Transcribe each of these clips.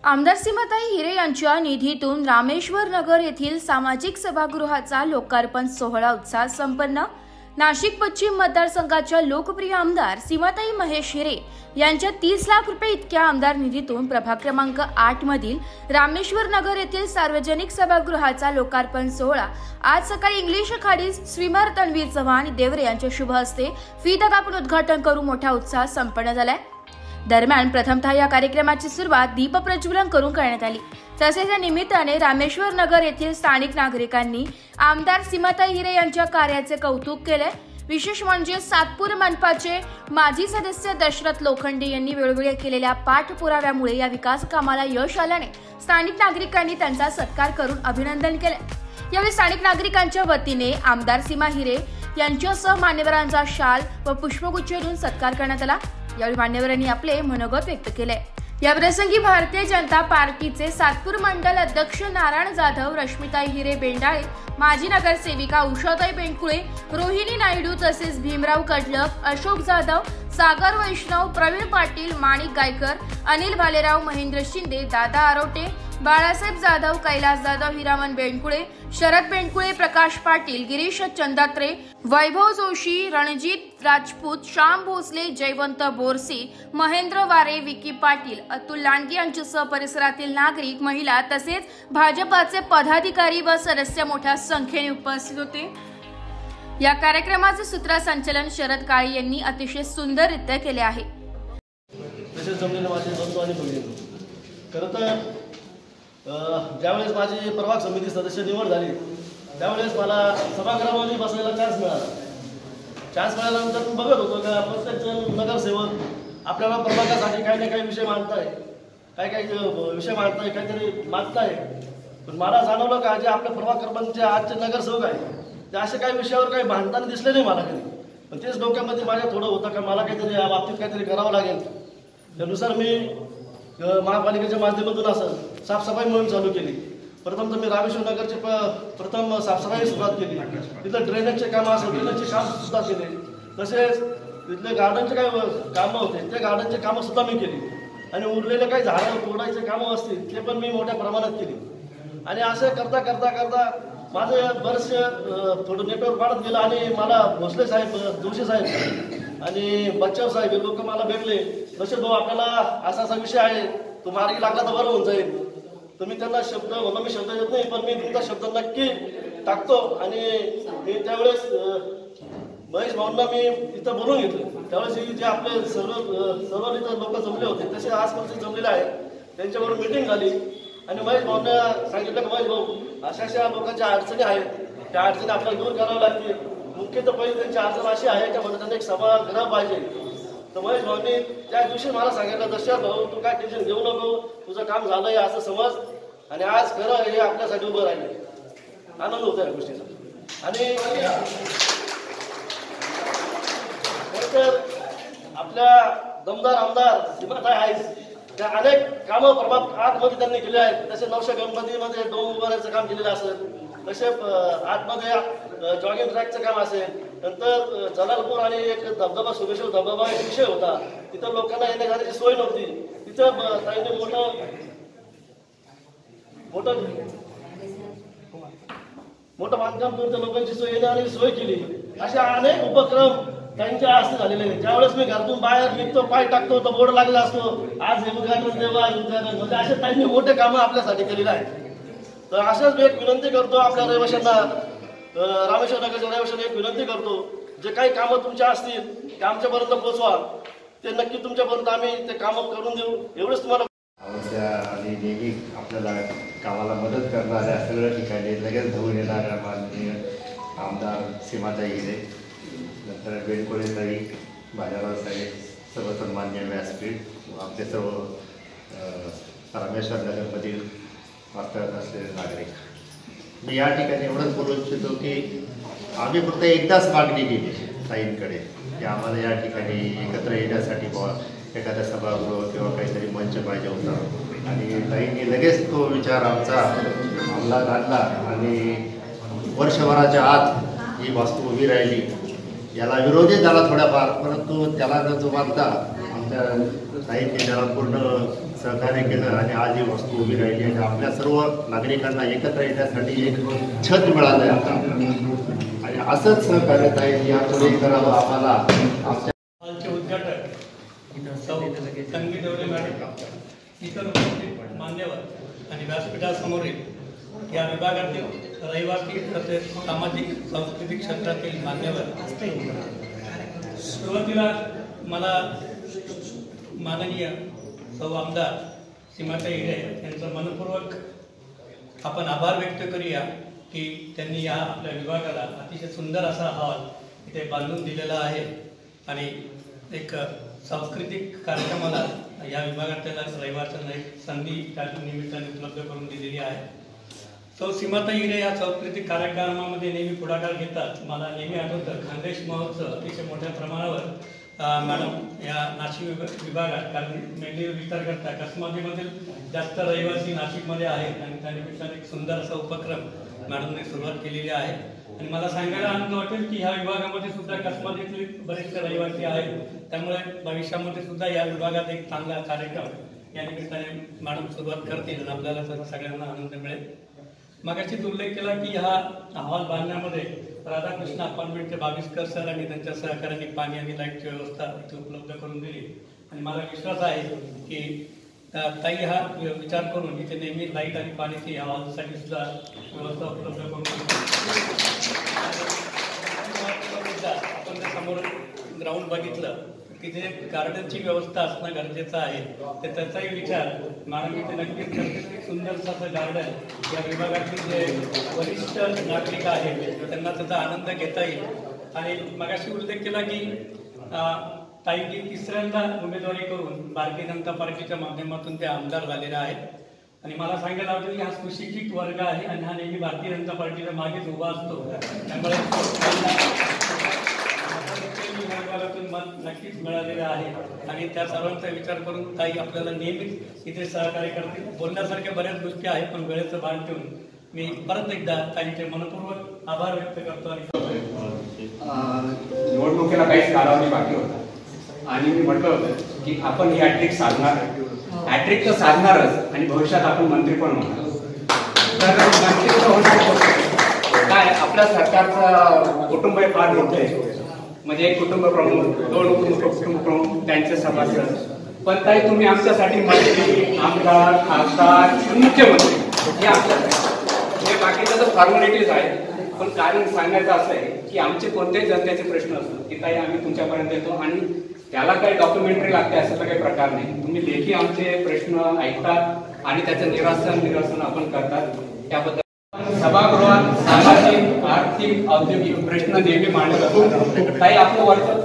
आमदार सीमाताई हिरे यांच्या निधीतून रामेश्वर नगर येथील सामाजिक सभागृहाचा लोकार्पण सोहळा उत्साहात संपन्न। नाशिक पश्चिम मतदारसंघाच्या लोकप्रिय आमदार सीमाताई महेश हिरे यांच्या 30 लाख रुपये इतक्या आमदार निधीतून प्रभाग क्रमांक 8 मधील रामेश्वर नगर येथील सार्वजनिक सभागृहाचा लोकार्पण सोहळा आज सकाळी इंग्लिश अखाडी स्विमर तन्वीर चव्हाण देवरे यांच्या शुभ हस्ते फीता कापून उद्घाटन करून मोठ्या उत्साहात संपन्न झालाय। दरम्यान प्रथमतः या कार्यक्रमाची सुरुवात दीप प्रज्वलन करून करण्यात आली। तसेच या निमित्ताने रामेश्वर नगर येथील स्थानिक नागरिकांनी आमदार सीमाताई हिरे यांच्या कार्याचे कौतुक केले। विशेष म्हणजे सातपूर मनपाचे माजी सदस्य दशरथ लोखंडे यांनी वेळोवेळी केलेल्या पाठपुराव्यामुळे या विकास कामाला यश आल्याने स्थानिक नागरिकांनी त्यांचा सत्कार करून अभिनंदन केले। यावेळी स्थानिक नागरिकांच्या वतीने आमदार सीमा हिरे यांच्यासह मान्यवरांचा शाल व पुष्पगुच्छ देऊन सत्कार करण्यात आला। यावेळी मान्यवरांनी आपले मनोगत व्यक्त केले। या प्रसंगी भारतीय जनता पार्टीचे सातपूर मंडल अध्यक्ष नारायण जाधव, रश्मिताई हिरे बेंडाळे, माजी नगरसेविका उषाताई बेंडकुळे, रोहिणी नायडू तसेच भीमराव कडलक, अशोक जाधव, सागर वैष्णव, प्रवीण पाटील, माणिक गायकर, अनिल भालेराव, महेंद्र शिंदे, दादा आरोटे, बाळासाहेब जाधव, कैलास जाधव, हिरामन बेंडकुळे, शरद बेंडकुळे, प्रकाश पाटील, गिरीश चंदात्रे, वैभव जोशी, रणजित राजपूत, श्याम भोसले, जयवंत बोरसे, महेंद्र वारे, विकी पाटील, अतुल लांडगे यांच्यासह परिसरातील नागरिक, महिला तसेच भाजपाचे पदाधिकारी व सदस्य मोठ्या संख्येने उपस्थित होते। या कार्यक्रमाचे सूत्रसंचालन शरद काळे यांनी अतिशय सुंदररित्या केले आहे। ज्यावेळेस माझी प्रभाग समिती सदस्य निवड झाली त्यावेळेस मला सभागृहामध्ये बसायला चान्स मिळाल्यानंतर बघत होतो का प्रत्येक नगरसेवक आपल्याला प्रभागासाठी काही ना काही विषय मांडताय, काही विषय मांडताय, काहीतरी मागताय। पण मला जाणवलं का जे आपल्या प्रभाग क्रमांकचे आजचे नगरसेवक आहे ते असे काही विषयावर काही भांडताना दिसले नाही मला कधी। पण तेच डोक्यामध्ये माझ्या थोडं होतं का मला काहीतरी या बाबतीत काहीतरी करावं लागेल। त्यानुसार मी महापालिकेच्या माध्यमातून असं साफसफाई मोहीम चालू केली। प्रथम तर मी रामेश्वर नगरचे प्रथम साफसफाई सुरुवात केली। तिथलं ड्रेनेजचे काम असेल ड्रेनेजचे काम सुद्धा केले। तसेच तिथले गार्डनचे काही कामं होते ते गार्डनचे कामं सुद्धा मी केली आणि उरलेले काही झाडं तोडायचे कामं असतील ते पण मी मोठ्या प्रमाणात केली। आणि असं करता करता करता माझं बरेचसे थोडं नेटवर्क वाढत गेलं आणि मला भोसले साहेब, जोशी साहेब आणि बच्चाव साहेब हे लोक मला भेटले। तसे भाऊ आपल्याला असा विषय आहे तो मार्गी लागला तर बरं होऊन जाईल। तर मी त्यांना शब्द म्हणून मी शब्द देत नाही पण मी तुमचा शब्द नक्की टाकतो। आणि मी त्यावेळेस महेश भाऊंना मी इथं बोलून घेतलं। त्यावेळेस जे आपले सर्व इथं लोक जमले होते तसे आसपासचे जमलेले आहेत त्यांच्याबरोबर मीटिंग झाली आणि महेश भाऊंना सांगितलं की महेश भाऊ अशा लोकांच्या अडचणी आहेत, त्या अडचणी आपल्याला दूर कराव्या लागतील। मुख्यतः पहिली त्यांची अडचण अशी आहे की त्यांना एक सभागृह पाहिजे। तर महेश भाऊंनी त्या दिवशी मला सांगितलं दशरथ भाऊ तू काय टेन्शन घेऊ नको, तुझं काम झालंय असं समज आणि आज खरं हे आपल्यासाठी उभं राहिले। आनंद होता या गोष्टीचा। आणि आपल्या दमदार आमदार सीमाताई आहेत त्या अनेक कामं प्रभाग 8 मध्ये त्यांनी केले आहेत। तसे 900 गणपतीमध्ये डोम उभारायचं काम केलेलं असेल, तसे आतमध्ये जॉगिंग ट्रॅकचं काम असेल, नंतर जलालपूर आणि एक धबधबा सोमेश्वर धबधबा एक विषय होता तिथं लोकांना येण्या जाण्याची सोय नव्हती, तिथं ताईंनी मोठं बांधकाम करून त्या लोकांची सोय येण्याची सोय केली। असे अनेक उपक्रम त्यांच्या हस्ते झालेले आहेत। ज्यावेळेस मी घरातून बाहेर निघतो पाय टाकतो तर बोर्ड लागला असतो आज हे उद्घाटन देवा उद्घाटन, म्हणजे असे त्यांनी मोठे कामं आपल्यासाठी केलेले आहेत। तर अशाच मी एक विनंती करतो आपल्या रहिवाशांना, रामेश्वर नगरच्या रहिवाशांना एक विनंती करतो जे काही कामं तुमच्या असतील ते आमच्यापर्यंत पोहोचवा, ते नक्की तुमच्यापर्यंत आम्ही ते कामं करून देऊ एवढंच तुम्हाला। आणि नेहमी आपल्याला कामाला मदत करणाऱ्या सगळ्या ठिकाणी लगेच धावून येणाऱ्या माननीय आमदार सीमाताई हिरे, नंतर बेंडकुळे ताई, भालेराव साहेब, सर्व सन्मान्य व्यासपीठ, आपले सर्व रामेश्वर नगरमधील वास्तव्यात असलेले नागरिक, मी या ठिकाणी एवढंच बोलू इच्छितो की आम्ही फक्त एकदाच मागणी केली ताईंकडे की आम्हाला या ठिकाणी एकत्र येण्यासाठी एखादा सभागृह किंवा काहीतरी मंच पाहिजे होता आणि ताईंनी लगेच तो विचार आमचा अंमलात आणला आणि वर्षभराच्या आत ही वास्तू उभी राहिली। याला विरोधी झाला थोड्याफार, परंतु त्याला न जुमानता आमच्या ताईंनी त्याला पूर्ण सहकार्य केलं आणि आज ही वस्तू उभी राहिली आणि आपल्या सर्व नागरिकांना एकत्र येण्यासाठी एक छत मिळालं आहे आता. आणि असंच सहकार्य आहे यापुढे करावं आम्हाला. आमचे उद्घाटक तन्वी देवरे मॅडम, इतर उपस्थित मान्यवर आणि व्यासपीठासमोरील या विभागातील रहिवासी तसेच सामाजिक सांस्कृतिक क्षेत्रातील मान्यवर, सुरुवातीला मला माननीय सौ आमदार सीमाताई हिरे यांचं मनपूर्वक आपण आभार व्यक्त करूया की त्यांनी या आपल्या विभागाला अतिशय सुंदर असा हॉल इथे बांधून दिलेला आहे आणि एक सांस्कृतिक कार्यक्रमाला या विभागातल्या रहिवाशांना एक संधी त्या निमित्ताने उपलब्ध करून दिलेली आहे. सौ सीमाताई हिरे या सांस्कृतिक कार्यक्रमामध्ये नेहमी पुढाकार घेतात. मला नेहमी आठवतं खानदेश महोत्सव अतिशय मोठ्या प्रमाणावर मॅडम या नाशिक विभागात, कारण मेंढी विचार करता कसमादीमधील जास्त रहिवासी नाशिकमध्ये आहेत आणि त्यानिमित्ताने एक सुंदर असा उपक्रम मॅडमने सुरुवात केलेली आहे. आणि मला सांगायला आनंद वाटेल की ह्या विभागामध्ये सुद्धा कसमादीतले बरेचसे रहिवासी आहेत, त्यामुळे भविष्यामध्ये सुद्धा या विभागात एक चांगला कार्यक्रम या निमित्ताने मॅडम सुरुवात करतील आणि आपल्याला सगळ्यांना आनंद मिळेल. मगाशीच उल्लेख केला की हा हॉल बांधण्यामध्ये राधाकृष्ण अपार्टमेंटचे 22 सर आणि त्यांच्या सहकार्याने पाणी आणि लाईटची व्यवस्था इथे उपलब्ध करून दिली. आणि मला विश्वास आहे की ताई हा विचार करून इथे नेहमी लाईट आणि पाण्याची या हॉलसाठी सुद्धा व्यवस्था उपलब्ध करून आपण जर समोर ग्राउंड बघितलं तिथे गार्डनची व्यवस्था असणं गरजेचं आहे, तर त्याचाही विचार मॅडम इथे नक्कीच करते. सुंदरसं असं गार्डन या विभागातील जे वरिष्ठ नागरिक आहेत त्यांना त्याचा आनंद घेता येईल. आणि मगाशी उल्लेख केला की ताईंनी तिसऱ्यांदा उमेदवारी करून भारतीय जनता पार्टीच्या माध्यमातून ते आमदार झालेले आहेत. आणि मला सांगायला आवडेल की हा सुशिक्षित वर्ग आहे आणि हा नेहमी भारतीय जनता पार्टीच्या मागेच उभा असतो, त्यामुळे मत नक्कीच मिळालेलं आहे. आणि त्या सर्वांचा विचार करून ताई आपल्याला नेहमीच इथे सहकार्य करतील. बोलण्यासारख्या बऱ्याच गोष्टी आहेत, पण वेळेचं भान ठेवून मी परत एकदा ताईंचे मनपूर्वक आभार व्यक्त करतो. आणि निवडणुकीला काहीच कालावधी बाकी होता आणि मी म्हटलं होतं की आपण ही हॅट्रिक साधणार, हॅट्रिक तर साधणारच आणि भविष्यात आपण मंत्री पण होणार. तर काय आपल्या सरकारचं कुटुंब फार मोठं आहे, म्हणजे एक कुटुंब प्रमुख, 2 कुटुंब प्रमुख, त्यांचे सभासद. पण ताई तुम्ही आमच्यासाठी मंत्री, आमदार, खासदार, मुख्यमंत्री हे आमच्यासाठी, हे बाकीचं तर फॉर्मॅलिटीज आहे. पण कारण सांगायचं असं आहे की आमचे कोणतेही जनतेचे प्रश्न असतात की ताई आम्ही तुमच्यापर्यंत येतो आणि त्याला काही डॉक्युमेंटरी लागते असं काही प्रकार नाही. तुम्ही लेखी आमचे प्रश्न ऐकतात आणि त्याचं निरसन आपण करतात. त्याबद्दल सभागृहात सामाजिक, आर्थिक, औद्योगिक प्रश्न नेहमी मांडले जातात. काही आपलं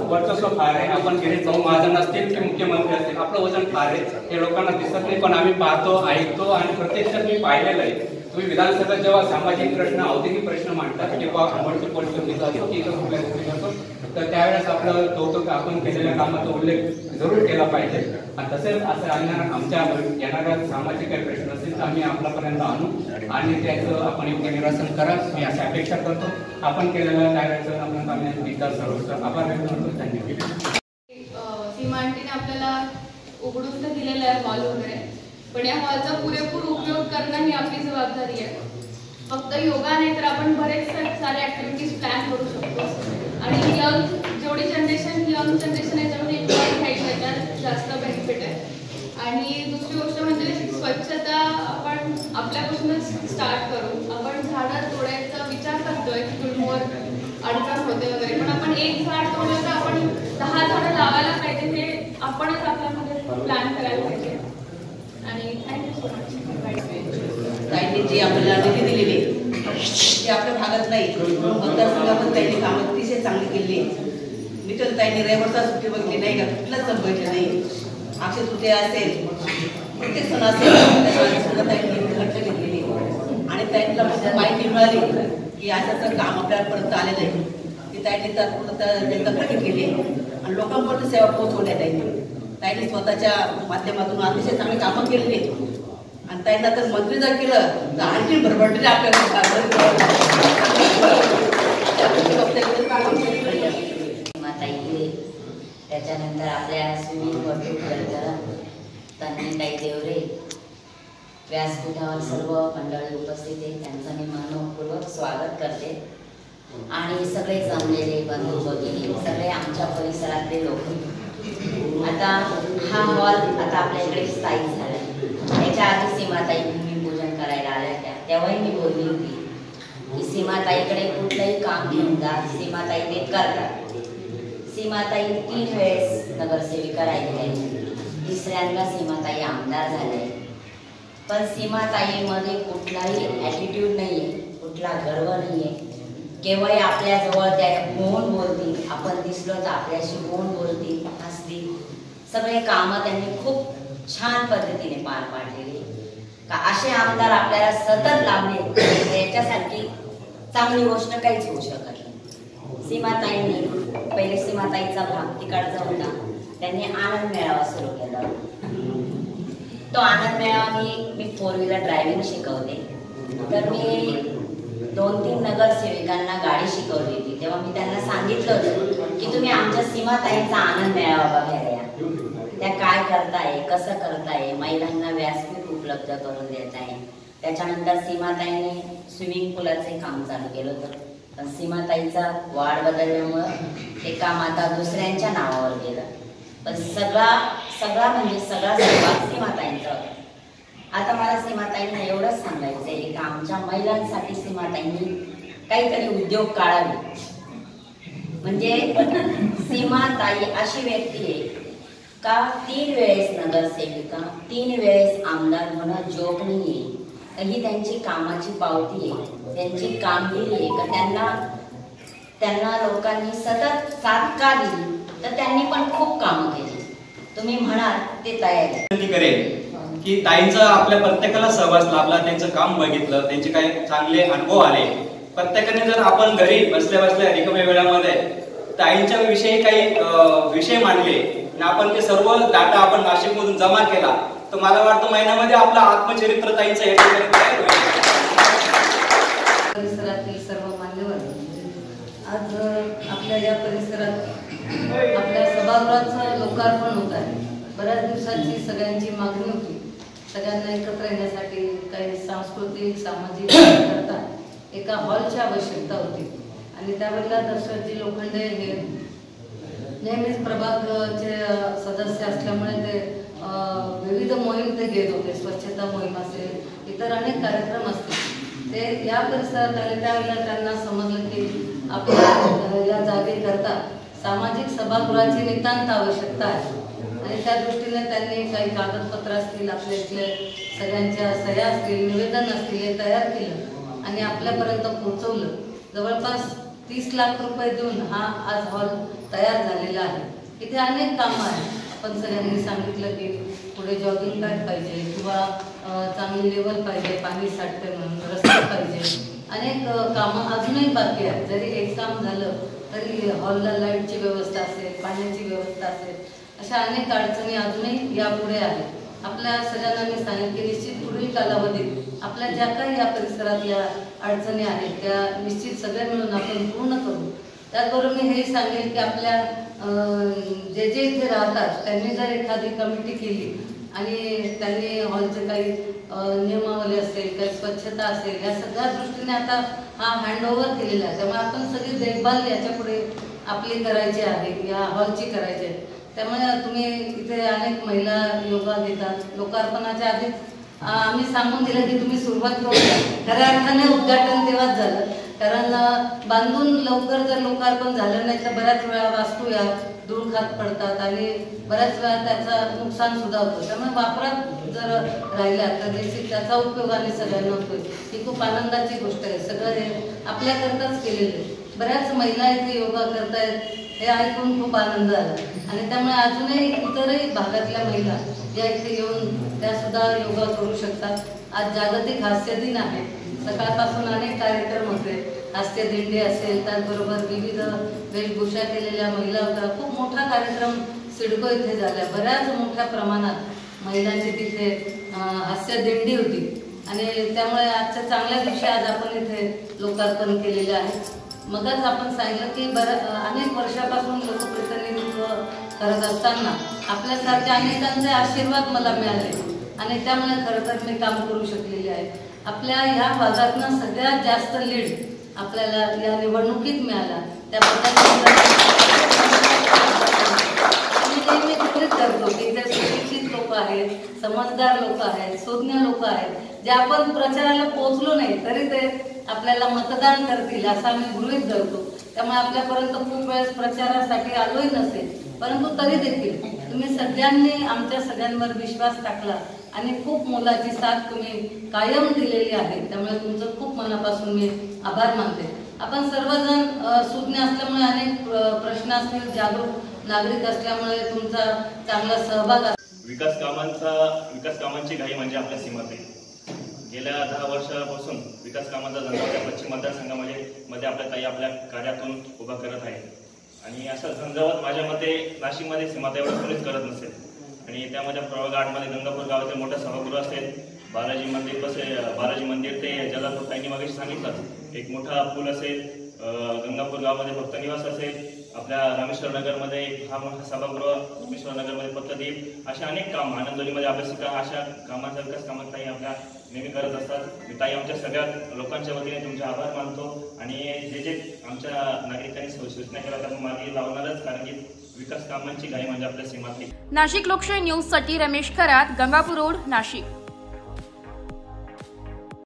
वर्चस्व फार आहे. आपण गेले 9 महाजन असतील की मुख्यमंत्री असतील, आपलं वजन फार आहे, हे लोकांना दिसत नाही, पण आम्ही पाहतो, ऐकतो आणि प्रत्यक्षात मी पाहिलेलं आहे. तुम्ही विधानसभेत जेव्हा सामाजिक प्रश्न, औद्योगिक प्रश्न मांडतात किंवा मल्टिपल असतो की इतर कुठल्या गोष्टी असतो, तर त्यावेळेस आपलं कौतुक आपण केलेल्या कामाचा उल्लेख जरूर केला पाहिजे. आणि तसेच असं आमच्या येणाऱ्या सामाजिक काही प्रश्न असतील तर आम्ही आपल्यापर्यंत आणू आणि त्याचं आपण योग्य निरसन करा, मी अशी अपेक्षा करतो. आपण केलेल्या कार्याचं आपण आम्ही विकास सर्वस्व आभार व्यक्त करतो. धन्यवाद. सीमा आंटीने आपल्याला उघडून तर दिलेलं आहे हॉल वगैरे, पण या हॉलचा पुरेपूर उपयोग करणं ही आपली जबाबदारी आहे. फक्त योगा नाही तर आपण बरेच सारे ऍक्टिव्हिटीज प्लॅन करू शकतो. आणि जेवढी जनरेशन याच्यामध्ये इन्व्हॉल्व राहील त्याच्यात जास्त बेनिफिट आहे. आणि दुसरी गोष्ट म्हणजे स्वच्छता आपण आपल्यापासूनच स्टार्ट करू. आपण झाडं तोडायचा विचार करतोय की फिल्मवर अडचण होते वगैरे, पण आपण एक झाड तोडलं तर आपण 10 झाडं लावायला पाहिजे, हे आपणच आपल्यामध्ये प्लॅन करायला पाहिजे. आणि थँक्यू सो मच. ताईंनी जी आपल्याला निधी दिलेली ती आपल्या भागात नाही, मतदारसंघात त्यांनी कामं अतिशय चांगली केली. मी तर ताईंनी रविवारचा सुट्टी बघली नाही का, कुठलंच संपवायचे नाही. अक्षय तृतीया असेल, प्रत्येक सण असेल, सुद्धा ताईंनी लक्ष घेतलेली आणि ताईंना माहिती मिळाली की असं काम आपल्यापर्यंत आलेलं आहे. ती ताईंनी दखल घेतली आणि लोकांपर्यंत सेवा पोहोचवल्या. ताईंनी स्वतःच्या माध्यमातून अतिशय चांगली कामं केलेली आणि ताईंना तर मंत्री जर केलं तर आणखी भरभरटी आपल्याला. त्याच्यानंतर आपल्या स्विमिंग वॉटर तन्मयताई देवरे, व्यासपीठावर सर्व मंडळी उपस्थित आहेत त्यांचं मी मनपूर्वक स्वागत करते आणि सगळे जमलेले बंधू भगिनी सगळे आमच्या परिसरातले लोक. आता हा हॉल आता आपल्या इकडे स्थायिक झाला. याच्या आधी सीमाताई भूमिपूजन करायला आल्या त्या, तेव्हाही मी बोलली होती की सीमाताईकडे कुठलंही काम घेऊन जा, सीमाताई ते करतात. सीमाताई 3 वेळेस नगरसेविका राहिल्या, तिसऱ्यांदा सीमाताई आमदार झाले. पण सीमाताईमध्ये कुठलाही ॲटिट्यूड नाही आहे, कुठला गर्व नाही आहे. केव्हाही आपल्याजवळ त्या होऊन बोलतील, आपण दिसलो तर आपल्याशी होऊन बोलतील, हसतील. सगळे कामं त्यांनी खूप छान पद्धतीने पार पाडलेली. का असे आमदार आपल्याला सतत लाभले याच्यासारखी चांगली गोष्ट काहीच होऊ शकत नाही. सीमाताईंनी पहिले सीमाताईचा भाग तिकडचा होता, त्यांनी आनंद मेळावा सुरू केला. तो आनंद मेळावा मी 4 व्हीलर ड्रायव्हिंग शिकवते, तर मी 2-3 नगरसेविकांना गाडी शिकवली होती. तेव्हा मी त्यांना सांगितलं होतं की तुम्ही आमच्या सीमाताईंचा आनंद मेळावा बघायला या. त्या काय करताय, कसं करताय, महिलांना व्यासपीठ उपलब्ध करून देत आहे. त्याच्यानंतर सीमाताईने स्विमिंग पूलाचे काम चालू केलं होतं, पण सीमाताईचा वाढ बदलल्यामुळं ते काम आता दुसऱ्यांच्या नावावर गेलं. पण सगळा म्हणजे सगळा सहभाग सीमाताईंचा होता. आता मला सीमाताईंना एवढंच सांगायचं आहे की आमच्या महिलांसाठी सीमाताईंनी काहीतरी उद्योग काढावे. म्हणजे सीमाताई अशी व्यक्ती आहे का 3 वेळेस नगरसेविका, 3 वेळेस आमदार होणं जोक नाही आहे. ही त्यांची कामाची पावती आहे, त्यांची कामगिरी आहे. का त्यांना लोकांनी सतत साथ का दिली, तर त्यांनी पण खूप कामं केली. तुम्ही म्हणाल ते तयारी करेल की ताईंचा आपल्या प्रत्येकाला सहवास लाभला, त्यांचं काम बघितलं, त्यांचे काही चांगले अनुभव आले. प्रत्येकाने जर आपण घरी बसल्या बसल्या रिकाम्या वेळामध्ये ताईंच्या विषयी काही विषय मांडले आणि आपण ते सर्व डाटा आपण नाशिकमधून जमा केला, तर मला वाटतं महिन्यामध्ये आपलं आत्मचरित्र ताईंचं हे तयार होईल. परिसरातील सर्व मान्यवर, आज आपल्या या परिसरात आपल्या सभागृहाचं लोकार्पण होत आहे. बऱ्याच दिवसांची सगळ्यांची मागणी होती, सगळ्यांना एकत्र येण्यासाठी काही सांस्कृतिक सामाजिक करता एका हॉलची आवश्यकता होती. आणि त्यावेळेला दशरथजी लोखंडे हे नेहमीच प्रभागचे सदस्य असल्यामुळे ते विविध मोहीम ते घेत होते. स्वच्छता मोहीम असेल, इतर अनेक कार्यक्रम असतील. ते या परिसरात आले त्यावेळेला त्यांना समजलं की आपल्या या जागेकरता सामाजिक सभागृहाची नितांत आवश्यकता आहे. आणि त्या दृष्टीने त्यांनी काही कागदपत्र असतील, आपल्या इथले सगळ्यांच्या सह्या असतील, निवेदन असतील, हे तयार केलं आणि आपल्यापर्यंत पोहोचवलं. जवळपास 30 लाख रुपये देऊन हा आज हॉल तयार झालेला आहे. इथे अनेक कामं आहेत. आपण सगळ्यांनी सांगितलं की पुढे जॉगिंग पॅड पाहिजे किंवा चांगली लेवल पाहिजे, पाणी साठते म्हणून रस्ते पाहिजे. अनेक कामं अजूनही बाकी आहेत. जरी एक काम झालं तरी हॉलला लाईटची व्यवस्था असेल, पाण्याची व्यवस्था असेल, अशा अनेक अडचणी अजूनही यापुढे आहेत. आपल्या सगळ्यांना मी सांगेन की निश्चित पुढील कालावधीत आपल्या ज्या काही या परिसरात या अडचणी आहेत त्या निश्चित सगळ्या मिळून आपण पूर्ण करू. त्याचबरोबर मी हे सांगेन की आपल्या जे जे इथे राहतात त्यांनी जर एखादी कमिटी केली आणि त्यांनी हॉलचे काही नियमावली असेल, काही स्वच्छता असेल, या सगळ्या दृष्टीने आता हा हँडओव्हर केलेला आहे. त्यामुळे आपण सगळी देखभाल याच्यापुढे आपली करायची आहे, या हॉलची करायची आहे. त्यामुळे तुम्ही इथे अनेक महिला योगा घेतात. लोकार्पणाच्या आधीच आम्ही सांगून दिलं की तुम्ही सुरुवात करूया. खऱ्या अर्थाने उद्घाटन तेव्हाच झालं, कारण बांधून लवकर जर लोकार्पण झालं नाही तर बऱ्याच वेळा वास्तू या धूळ खात पडतात आणि बऱ्याच वेळा त्याचं नुकसान सुद्धा होतं. त्यामुळे वापरात जर राहिल्या तर निश्चित त्याचा उपयोग आणि सगळ्यांना होतोय. ही खूप आनंदाची गोष्ट आहे. सगळं हे आपल्याकरताच केलेलं आहे. बऱ्याच महिला इथे योगा करतायत, हे ऐकून खूप आनंद आला. आणि त्यामुळे अजूनही इतरही भागातल्या महिला ज्या इथे येऊन त्या सुद्धा योगा करू शकतात. आज जागतिक हास्य दिन आहे. सकाळपासून अनेक कार्यक्रम होते, हास्य दिंडी असेल, त्याचबरोबर विविध वेशभूषा केलेल्या महिला होत्या. खूप मोठा कार्यक्रम सिडको इथे झाला. बऱ्याच मोठ्या प्रमाणात महिलांची तिथे हास्य दिंडी होती आणि त्यामुळे आजच्या चांगल्या दिवशी आज आपण इथे लोकार्पण केलेले आहे. मगच आपण सांगितलं की अनेक वर्षापासून लोकप्रतिनिधित्व करत असताना आपल्यासारख्या अनेकांचे आशीर्वाद मला मिळाले आणि त्यामुळे खरं तर मी काम करू शकलेले आहे. आपल्या ह्या भागातनं सगळ्यात जास्त लीड आपल्याला या निवडणुकीत मिळाला त्याबद्दल मी गृहीत करतो की ते सुशिक्षित लोक आहेत, समजदार लोक आहेत, सुज्ञ लोक आहेत, जे आपण प्रचाराला पोहोचलो नाही तरी ते आपल्याला मतदान करतील असं आम्ही गृहीत धरतो. त्यामुळे आपल्यापर्यंत खूप वेळेस प्रचारासाठी आलोही नसेल, परंतु तरी देखील तुम्ही सगळ्यांनी आमच्या सगळ्यांवर विश्वास टाकला आणि खूप मोलाची साथ तुम्ही कायम दिलेली आहे. त्यामुळे तुमचं खूप मनापासून मी आभार मानते. आपण सर्वजण सुज्ञ असल्यामुळे अनेक प्रश्न असतील, जागरूक नागरिक असल्यामुळे तुमचा चांगला सहभाग विकास कामांची घाई म्हणजे आपल्या सीमाताई. गेल्या 10 वर्षापासून विकास कामांचा झंझावात पश्चिम मतदारसंघामध्ये आपल्या ताई आपल्या कार्यातून उभा करत आहे आणि असा झंझावात माझ्या मते नाशिकमध्ये सीमाताईवर कोणीच करत नसेल. आणि त्यामध्ये प्रभाग 8मध्ये गंगापूर गावातील मोठं सभागृह असेल, बालाजी मंदिर ते जलापूर ताईंनी मागे सांगितलं, एक मोठा पूल असेल, गंगापूर गावामध्ये भक्त निवास असेल, आपल्या रामेश्वर नगरमध्ये हा मोठा सभागृह, रामेश्वर नगरमध्ये पत्तदीप, अशा अनेक काम, आनंदोलीमध्ये अभ्यासिका, अशा कामांचा विकास कामात ताई आपल्या नेहमी करत असतात. मी ताई आमच्या सगळ्या लोकांच्या वतीने तुमचे आभार मानतो आणि जे आमच्या नागरिकांनी सूचना केल्या त्या मागे लावणारच, कारण की विकास कामांची घाई म्हणजे आपल्या सीमातली. नाशिक लोकशाही न्यूज साठी रमेश खरात, गंगापूर रोड, नाशिक.